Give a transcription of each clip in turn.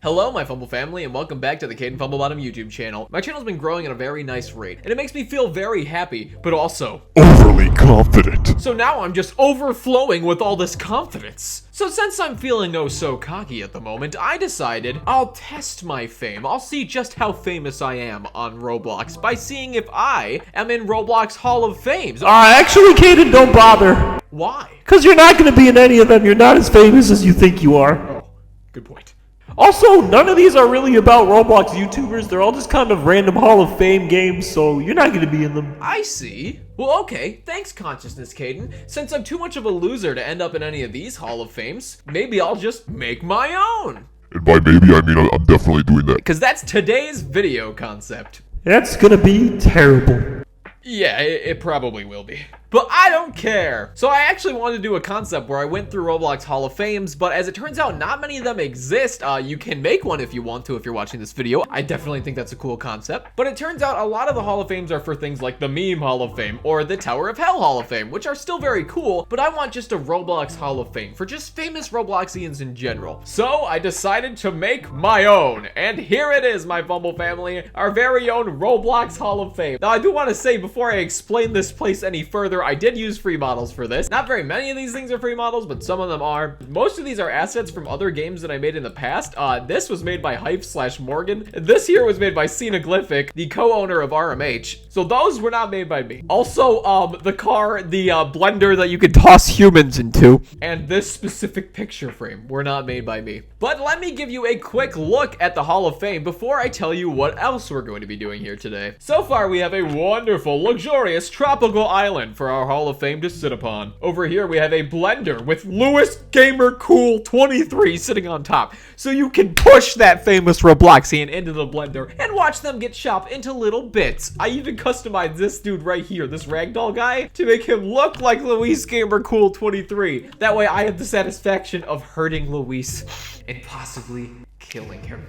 Hello, my Fumble family, and welcome back to the Kaden Fumblebottom YouTube channel. My channel's been growing at a very nice rate, and it makes me feel very happy, but also overly confident. So now I'm just overflowing with all this confidence. So since I'm feeling oh so cocky at the moment, I decided I'll test my fame. I'll see just how famous I am on Roblox by seeing if I am in Roblox Hall of Fame. Actually, Kaden, don't bother. Why? Because you're not going to be in any of them. You're not as famous as you think you are. Oh, good point. Also, none of these are really about Roblox YouTubers. They're all just kind of random Hall of Fame games, so you're not going to be in them. I see. Well, okay. Thanks, Consciousness Kaden. Since I'm too much of a loser to end up in any of these Hall of Fames, maybe I'll just make my own. And by maybe, I mean I'm definitely doing that. Because that's today's video concept. That's going to be terrible. Yeah, it probably will be. But I don't care. So I actually wanted to do a concept where I went through Roblox Hall of Fames, but as it turns out, not many of them exist. You can make one if you want to, if you're watching this video. I definitely think that's a cool concept. But it turns out a lot of the Hall of Fames are for things like the Meme Hall of Fame or the Tower of Hell Hall of Fame, which are still very cool, but I want just a Roblox Hall of Fame for just famous Robloxians in general. So I decided to make my own, and here it is, my Fumble family, our very own Roblox Hall of Fame. Now I do want to say, before I explain this place any further, I did use free models for this. Not very many of these things are free models, but some of them are. Most of these are assets from other games that I made in the past. This was made by Hype/Morgan. This here was made by Cenaglyphic, the co-owner of RMH. So those were not made by me. Also, the car, the blender that you could toss humans into, and this specific picture frame were not made by me. But let me give you a quick look at the Hall of Fame before I tell you what else we're going to be doing here today. So far, we have a wonderful, luxurious tropical island for our Hall of Fame to sit upon. Over here, we have a blender with Lewis Gamer Cool 23 sitting on top. So you can push that famous Robloxian into the blender and watch them get chopped into little bits. I even customized this dude right here, this ragdoll guy, to make him look like Luis Gamer Cool 23. That way I have the satisfaction of hurting Luis and possibly killing him.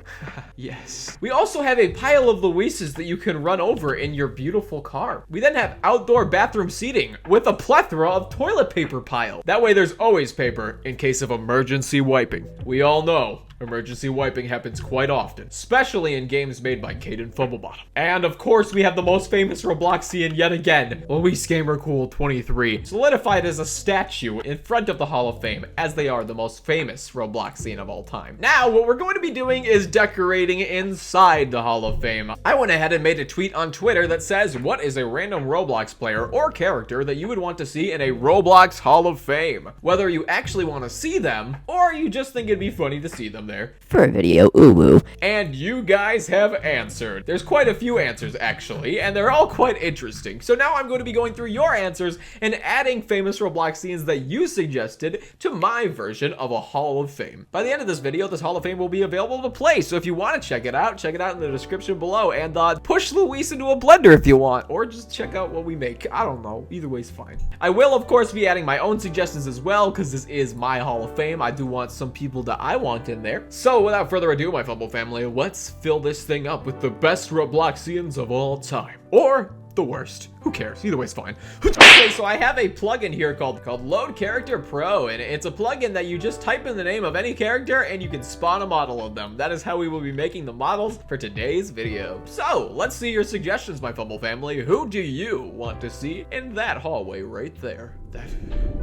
Yes. We also have a pile of Luises that you can run over in your beautiful car. We then have outdoor bathroom seating with a plethora of toilet paper pile. That way there's always paper in case of emergency wiping. We all know emergency wiping happens quite often, especially in games made by Kaden Fumblebottom. And of course, we have the most famous Robloxian yet again, Luis Gamer Cool 23, solidified as a statue in front of the Hall of Fame, as they are the most famous Robloxian of all time. Now, what we're going to be doing is decorating inside the Hall of Fame. I went ahead and made a tweet on Twitter that says, what is a random Roblox player or character that you would want to see in a Roblox Hall of Fame? Whether you actually want to see them, or you just think it'd be funny to see them there for a video, ooh. And you guys have answered. There's quite a few answers actually, and they're all quite interesting. So now I'm going to be going through your answers and adding famous Robloxians that you suggested to my version of a Hall of Fame. By the end of this video, this Hall of Fame will be available to play, so if you want to check it out in the description below, and push Luis into a blender if you want, or just check out what we make. I don't know, either way's fine. I will of course be adding my own suggestions as well, because this is my Hall of Fame. I do want some people that I want in there. So without further ado, my Fumble family, let's fill this thing up with the best Robloxians of all time. Or the worst. Who cares? Either way's fine. Okay, so I have a plugin here called Load Character Pro, and it's a plugin that you just type in the name of any character and you can spawn a model of them. That is how we will be making the models for today's video. So let's see your suggestions, my Fumble family. Who do you want to see in that hallway right there? That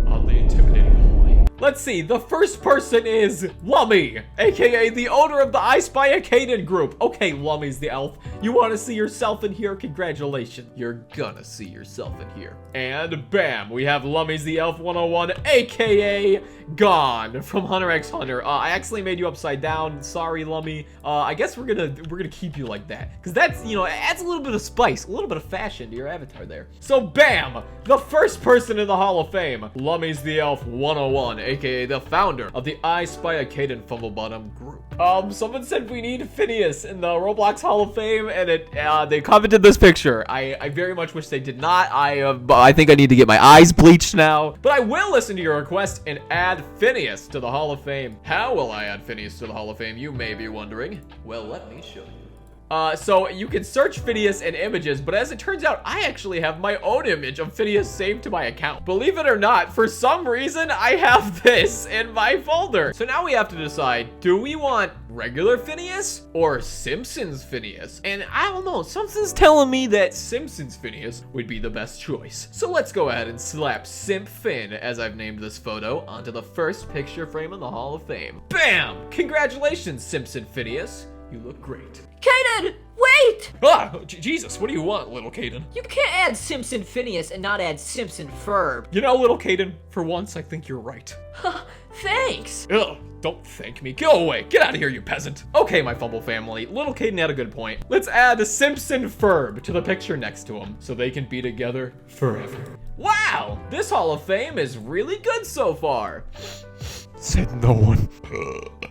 oddly intimidating hallway. Let's see, the first person is Lummy, aka the owner of the I Spy a Kaden group. Okay, Lummy's the elf. You want to see yourself in here? Congratulations. You're gonna see yourself in here. And bam, we have Lummy's the elf 101, aka Gone from Hunter x Hunter. I actually made you upside down. Sorry, Lummy. I guess we're gonna keep you like that, because that's, you know, it adds a little bit of spice, a little bit of fashion to your avatar there. So bam, the first person in the Hall of Fame, Lummy's the elf 101, aka the founder of the I Spy a Kaden Fumblebottom group. Someone said we need Phineas in the Roblox Hall of Fame, and they commented this picture. I very much wish they did not. I think I need to get my eyes bleached now, but I will listen to your request and add Phineas to the Hall of Fame. How will I add Phineas to the Hall of Fame, you may be wondering? Well, let me show you. So you can search Phineas in images, but as it turns out, I actually have my own image of Phineas saved to my account. Believe it or not, for some reason, I have this in my folder. So now we have to decide, do we want regular Phineas or Simpsons Phineas? And I don't know, something's telling me that Simpsons Phineas would be the best choice. So let's go ahead and slap Simp Fin, as I've named this photo, onto the first picture frame in the Hall of Fame. Bam! Congratulations, Simpson Phineas. You look great. Kaden, wait! Ah, Jesus, what do you want, little Kaden? You can't add Simpson Phineas and not add Simpson Ferb. You know, little Kaden, for once, I think you're right. Thanks. Ugh, don't thank me. Go away. Get out of here, you peasant. Okay, my Fumble family, little Kaden had a good point. Let's add a Simpson Ferb to the picture next to him so they can be together forever. Wow, this Hall of Fame is really good so far. Said no one.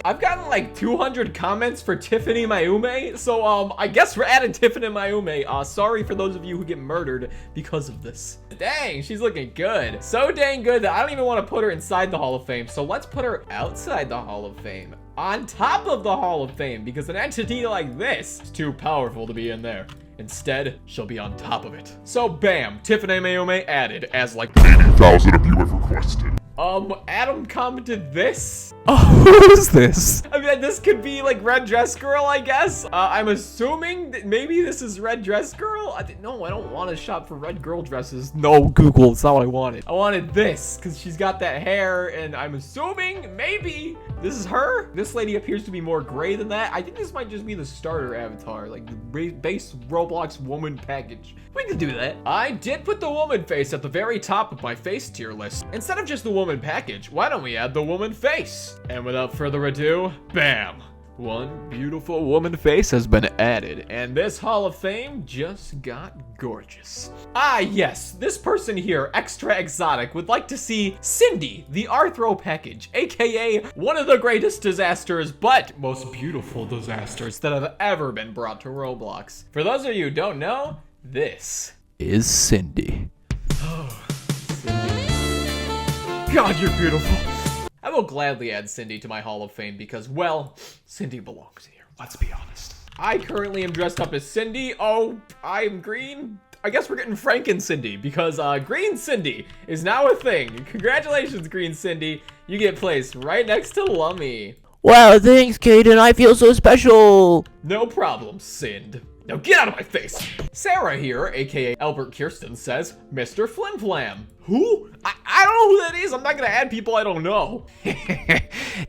I've gotten like 200 comments for Tiffany Mayume, so I guess we're adding Tiffany Mayume. Sorry for those of you who get murdered because of this. Dang, she's looking good. So dang good that I don't even want to put her inside the Hall of Fame, so let's put her outside the Hall of Fame. On top of the Hall of Fame, because an entity like this is too powerful to be in there. Instead, she'll be on top of it. So bam, Tiffany Mayume added as like 80,000 of you have requested. Adam commented this. Oh, who is this? I mean, this could be like Red Dress Girl, I guess. I'm assuming that maybe this is Red Dress Girl. No, I don't want to shop for red girl dresses. No, Google, it's not what I wanted. I wanted this because she's got that hair, and I'm assuming maybe this is her. This lady appears to be more gray than that. I think this might just be the starter avatar, like the base Roblox woman package. We can do that. I did put the woman face at the very top of my face tier list. Instead of just the woman package, why don't we add the woman face? And without further ado, bam! One beautiful woman face has been added, and this Hall of Fame just got gorgeous. Ah, yes, this person here, extra exotic, would like to see Cindy, the Arthro package, aka one of the greatest disasters, but most beautiful disasters that have ever been brought to Roblox. For those of you who don't know, this is Cindy. Oh, Cindy. God, you're beautiful. I will gladly add Cindy to my Hall of Fame because, well, Cindy belongs here. Let's be honest. I currently am dressed up as Cindy. Oh, I'm green. I guess we're getting Franken Cindy because Green Cindy is now a thing. Congratulations, Green Cindy. You get placed right next to Lummy. Wow, thanks, Kaden. I feel so special. No problem, Sind. Now get out of my face! Sarah here, aka Albert Kirsten, says, Mr. Flim Flam. Who? I don't know who that is. I'm not gonna add people I don't know.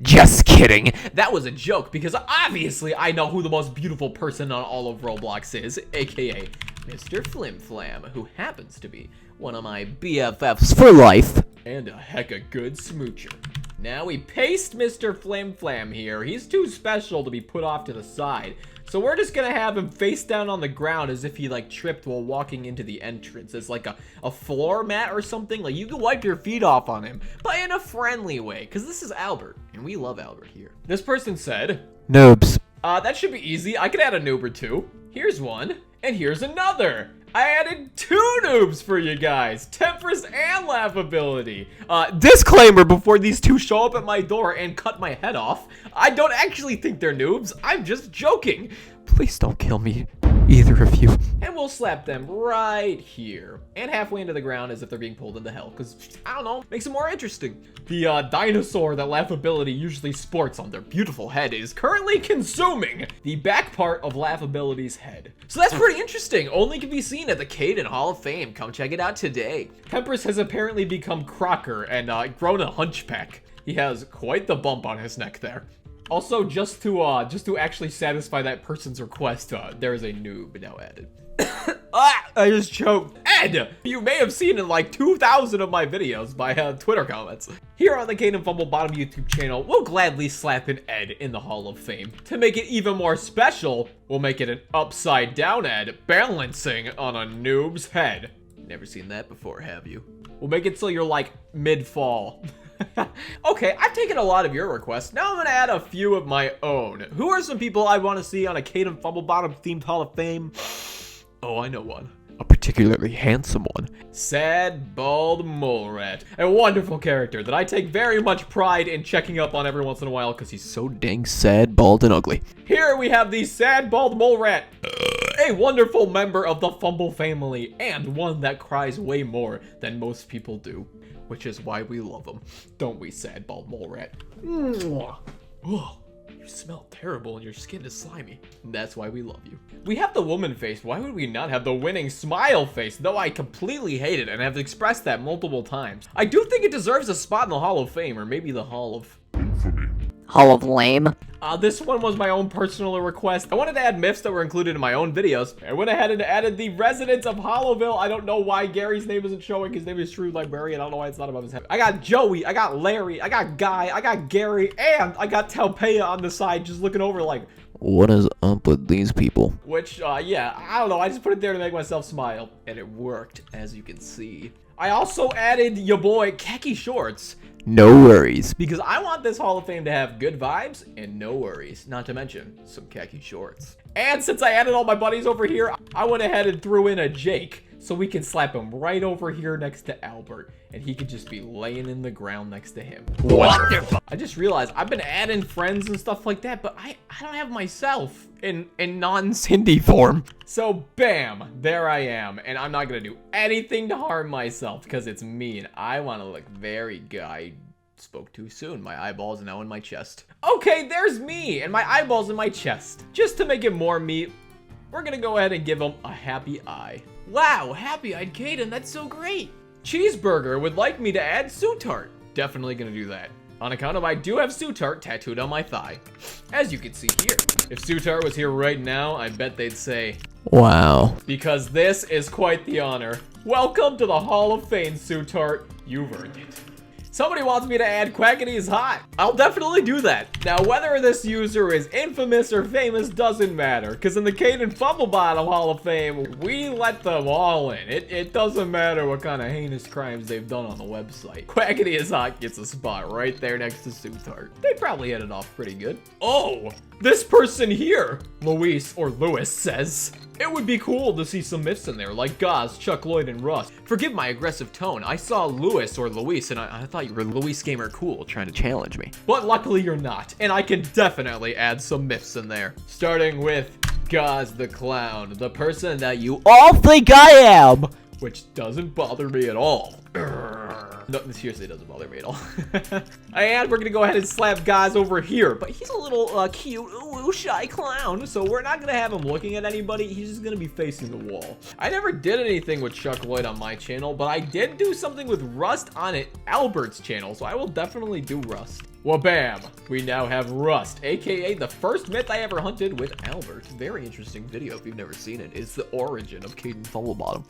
Just kidding. That was a joke because obviously I know who the most beautiful person on all of Roblox is, aka Mr. Flim Flam, who happens to be one of my BFFs for life. And a hecka good smoocher. Now we paste Mr. Flim Flam here. He's too special to be put off to the side. So we're just gonna have him face down on the ground as if he like tripped while walking into the entrance. It's like a floor mat or something. Like you can wipe your feet off on him, but in a friendly way, because this is Albert, and we love Albert here. This person said, Noobs. that should be easy. I could add a noob or two. Here's one, and here's another. I added 2 noobs for you guys, Temperance and Laughability. Disclaimer before these 2 show up at my door and cut my head off. I don't actually think they're noobs, I'm just joking. Please don't kill me, either of you. And we'll slap them right here. And halfway into the ground as if they're being pulled into hell, because, I don't know, makes it more interesting. The dinosaur that Laughability usually sports on their beautiful head is currently consuming the back part of Laughability's head. So that's pretty interesting. Only can be seen at the Kaden Hall of Fame. Come check it out today. Temperance has apparently become Crocker and grown a hunchback. He has quite the bump on his neck there. Also, just to actually satisfy that person's request, there is a noob now added. I just choked. Ed, you may have seen in like 2,000 of my videos by Twitter comments. Here on the Kaden Fumblebottom YouTube channel, we'll gladly slap an Ed in the Hall of Fame. To make it even more special, we'll make it an upside down Ed balancing on a noob's head. Never seen that before, have you? We'll make it so you're like mid-fall. Okay, I've taken a lot of your requests. Now I'm gonna add a few of my own. Who are some people I want to see on a Kaden Fumblebottom themed Hall of Fame? Oh, I know one. A particularly handsome one. Sad Bald Mole Rat. A wonderful character that I take very much pride in checking up on every once in a while because he's so dang sad, bald, and ugly. Here we have the Sad Bald Mole Rat. A wonderful member of the Fumble family, and one that cries way more than most people do. Which is why we love him. Don't we, Sad Bald Mole Rat? Mwah. Oh. You smell terrible and your skin is slimy. That's why we love you. We have the woman face. Why would we not have the winning smile face? Though I completely hate it and have expressed that multiple times. I do think it deserves a spot in the Hall of Fame, or maybe the Hall of... Infamy. Hall of Lame. This one was my own personal request. I wanted to add myths that were included in my own videos. I went ahead and added the residents of Hollowville. I don't know why Gary's name isn't showing. His name is True Librarian. I don't know why it's not above his head. I got Joey, I got Larry, I got Guy, I got Gary, and I got Talpeya on the side just looking over like, what is up with these people? Which, yeah, I don't know. I just put it there to make myself smile. And it worked, as you can see. I also added your boy Khaki Shorts. No worries. Because I want this Hall of Fame to have good vibes and no worries. Not to mention some khaki shorts. And since I added all my buddies over here, I went ahead and threw in a Jake. So we can slap him right over here next to Albert. And he could just be laying in the ground next to him. Wonderful. I just realized I've been adding friends and stuff like that, but I don't have myself in non-Cindy form. So bam, there I am. And I'm not gonna do anything to harm myself because it's me and I wanna look very good. I spoke too soon. My eyeball's now in my chest. Okay, there's me and my eyeball's in my chest. Just to make it more me, we're gonna go ahead and give him a happy eye. Wow, happy-eyed Kaden, that's so great. Cheeseburger would like me to add Sootart. Definitely gonna do that. On account of I do have Sootart tattooed on my thigh. As you can see here. If Sootart was here right now, I bet they'd say, wow. Because this is quite the honor. Welcome to the Hall of Fame, Sootart. You've earned it. Somebody wants me to add Quackity is hot. I'll definitely do that. Now, whether this user is infamous or famous doesn't matter, because in the Kaden Fumblebottom Hall of Fame, we let them all in. It doesn't matter what kind of heinous crimes they've done on the website. Quackity is hot gets a spot right there next to Sootart. They probably hit it off pretty good. Oh, this person here, Luis or Lewis, says, it would be cool to see some myths in there, like Gaz, Chuck Lloyd, and Russ. Forgive my aggressive tone. I saw Lewis or Luis, and I thought you were Luis Gamer Cool trying to challenge me. But luckily you're not, and I can definitely add some myths in there. Starting with Gaz the Clown, the person that you all think I am, which doesn't bother me at all. No, seriously, it doesn't bother me at all. And we're gonna go ahead and slap Gaz over here, but he's a little cute, shy clown, so we're not gonna have him looking at anybody. He's just gonna be facing the wall. I never did anything with Chuck Lloyd on my channel, but I did do something with Rust on Albert's channel, so I will definitely do Rust. Well, bam, we now have Rust, aka the first myth I ever hunted with Albert. Very interesting video if you've never seen it. It's the origin of Kaden Fumblebottom.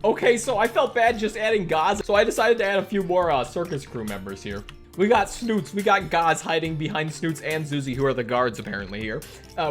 Okay, so I felt bad just adding Gaz, so I decided to add a few more circus crew members here. We got Snoots, we got Gaz hiding behind Snoots and Zuzi, who are the guards apparently here.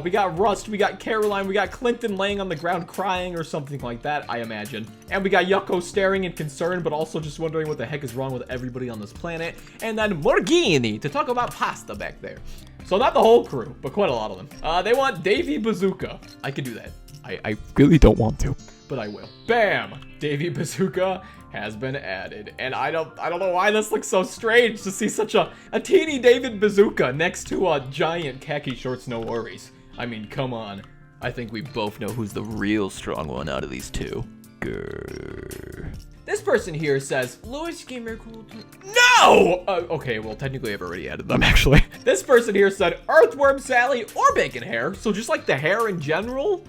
We got Rust, we got Caroline, we got Clinton laying on the ground crying or something like that, I imagine. And we got Yucko staring in concern, but also just wondering what the heck is wrong with everybody on this planet. And then Morghini to talk about pasta back there. So not the whole crew, but quite a lot of them. They want Davy Bazooka. I could do that. I really don't want to, but I will. Bam! Davy Bazooka has been added. And I don't know why this looks so strange to see such a teeny David Bazooka next to a giant khaki shorts, no worries. I mean, come on. I think we both know who's the real strong one out of these two. Grrr. This person here says, Lewis Gamer Cool. No! Okay, well, technically I've already added them, actually. This person here said Earthworm Sally or Bacon Hair. So just like the hair in general,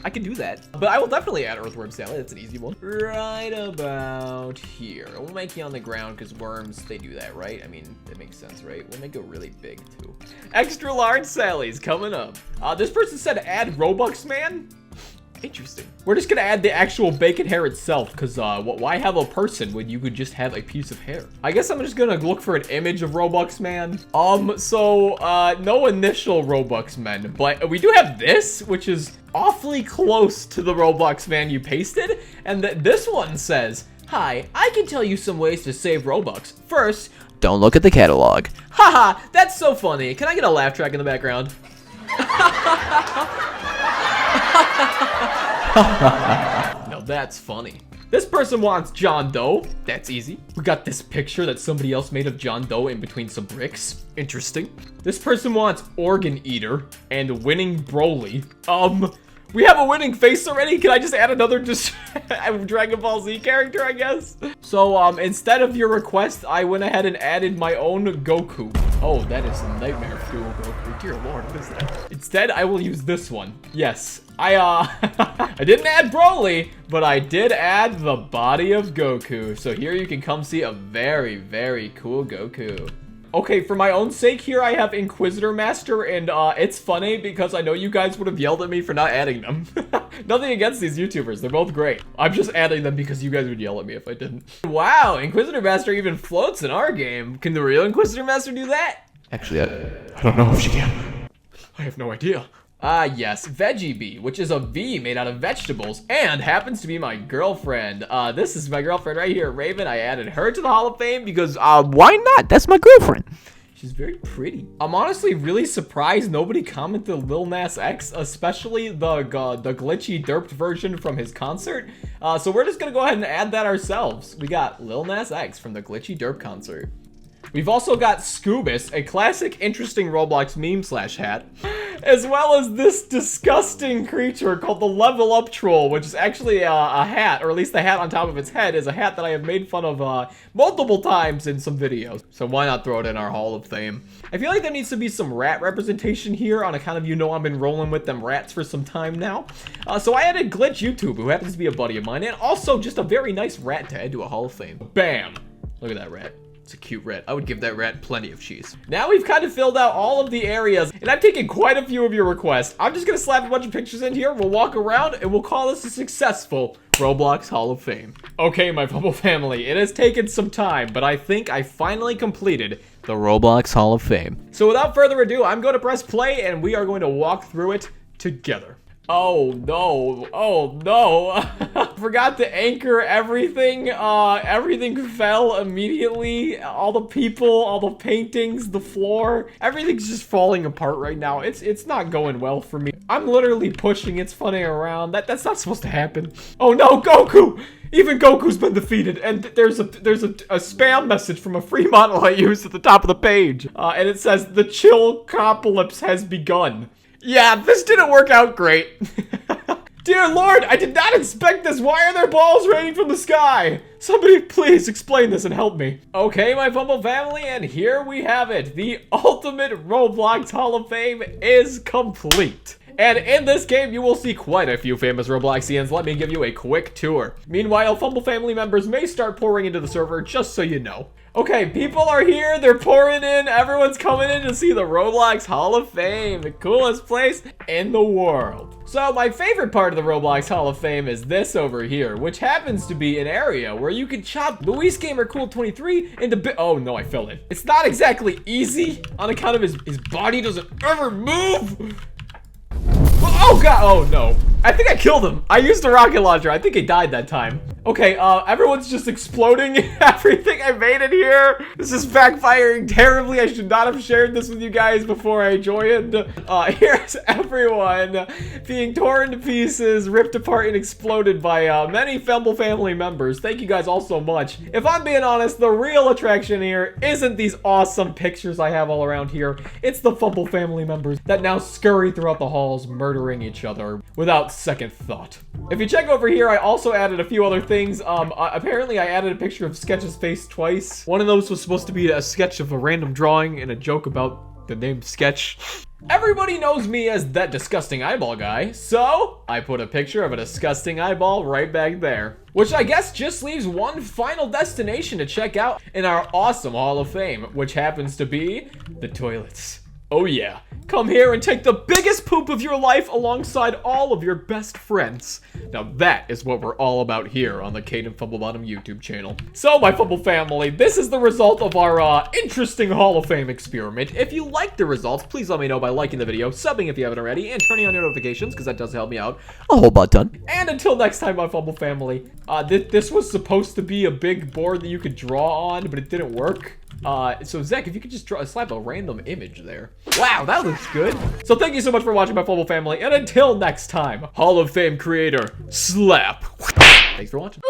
I can do that. But I will definitely add Earthworm Sally. That's an easy one. Right about here. We'll make you on the ground because worms, they do that, right? I mean, it makes sense, right? We'll make it really big, too. Extra large Sally's coming up. This person said add Robux Man. Interesting. We're just gonna add the actual bacon hair itself, because why have a person when you could just have a piece of hair? I guess I'm just gonna look for an image of Robux Man. No initial Robux Men, but we do have this, which is awfully close to the Robux Man you pasted, and this one says, hi, I can tell you some ways to save Robux. First, don't look at the catalog. Haha, that's so funny. Can I get a laugh track in the background? No, that's funny. This person wants John Doe. That's easy. We got this picture that somebody else made of John Doe in between some bricks. Interesting. This person wants Organ Eater and Winning Broly. We have a winning face already. Can I just add another Dragon Ball Z character, I guess? So, instead of your request, I went ahead and added my own Goku. Oh, that is a nightmare fuel, Goku. Dear Lord, what is that? Instead, I will use this one. Yes, I didn't add Broly, but I did add the body of Goku. So here you can come see a very, very cool Goku. Okay, for my own sake here, I have Inquisitor Master, and it's funny because I know you guys would have yelled at me for not adding them. Nothing against these YouTubers, they're both great. I'm just adding them because you guys would yell at me if I didn't. Wow, Inquisitor Master even floats in our game. Can the real Inquisitor Master do that? Actually, I don't know if she can. I have no idea. Yes, Veggie Bee, which is a V made out of vegetables and happens to be my girlfriend. This is my girlfriend right here, Raven. I added her to the Hall of Fame because, why not? That's my girlfriend. She's very pretty. I'm honestly really surprised nobody commented Lil Nas X, especially the glitchy derped version from his concert. So we're just gonna go ahead and add that ourselves. We got Lil Nas X from the glitchy derp concert. We've also got Scoobus, a classic interesting Roblox meme / hat, as well as this disgusting creature called the Level Up Troll, which is actually a hat, or at least the hat on top of its head is a hat that I have made fun of multiple times in some videos. So why not throw it in our Hall of Fame? I feel like there needs to be some rat representation here on account of, you know, I've been rolling with them rats for some time now. So I added Glitch YouTube, who happens to be a buddy of mine, and also just a very nice rat to add to a Hall of Fame. Bam! Look at that rat. It's a cute rat. I would give that rat plenty of cheese. Now we've kind of filled out all of the areas, and I've taken quite a few of your requests. I'm just gonna slap a bunch of pictures in here. We'll walk around, and we'll call this a successful Roblox Hall of Fame. Okay, my Fumble family, it has taken some time, but I think I finally completed the Roblox Hall of Fame. So without further ado, I'm going to press play, and we are going to walk through it together. Oh no, oh no. Forgot to anchor everything. Everything fell immediately. All the people, all the paintings, the floor, everything's just falling apart right now. It's not going well for me. I'm literally pushing it, spinning around. That's not supposed to happen. Oh no, Goku! Even Goku's been defeated, and there's a spam message from a free model I used at the top of the page. And it says, the chill-copocalypse has begun. Yeah, this didn't work out great. Dear Lord, I did not expect this. Why are there balls raining from the sky? Somebody please explain this and help me. Okay, my Fumble family, and here we have it. The ultimate Roblox Hall of Fame is complete. And in this game, you will see quite a few famous Robloxians. Let me give you a quick tour. Meanwhile, Fumble family members may start pouring into the server, just so you know. Okay, people are here. They're pouring in. Everyone's coming in to see the Roblox Hall of Fame, the coolest place in the world. So my favorite part of the Roblox Hall of Fame is this over here, which happens to be an area where you can chop Luis Gamer Cool 23 into oh no, I fell in. It's not exactly easy on account of his body doesn't ever move. Oh god, oh no. I think I killed him. I used a rocket launcher. I think he died that time. Okay, everyone's just exploding everything I made in here. This is backfiring terribly. I should not have shared this with you guys before I joined. Here's everyone being torn to pieces, ripped apart, and exploded by many Fumble family members. Thank you guys all so much. If I'm being honest, the real attraction here isn't these awesome pictures I have all around here. It's the Fumble family members that now scurry throughout the halls, murdering each other without second thought. If you check over here, I also added a few other things. Apparently I added a picture of Sketch's face twice. One of those was supposed to be a sketch of a random drawing and a joke about the name Sketch. Everybody knows me as that disgusting eyeball guy, so I put a picture of a disgusting eyeball right back there. Which I guess just leaves one final destination to check out in our awesome Hall of Fame, which happens to be the toilets. Oh yeah, come here and take the biggest poop of your life alongside all of your best friends. Now that is what we're all about here on the Kaden Fumblebottom YouTube channel. So my Fumble family, this is the result of our interesting Hall of Fame experiment. If you like the results, please let me know by liking the video, subbing if you haven't already, and turning on your notifications because that does help me out a whole butt ton. And until next time, my Fumble family, this was supposed to be a big board that you could draw on, but it didn't work. So Zack, if you could just slap a random image there. Wow, that looks good. So thank you so much for watching, my Fumble family, and until next time, Hall of Fame creator, slap. Thanks for watching.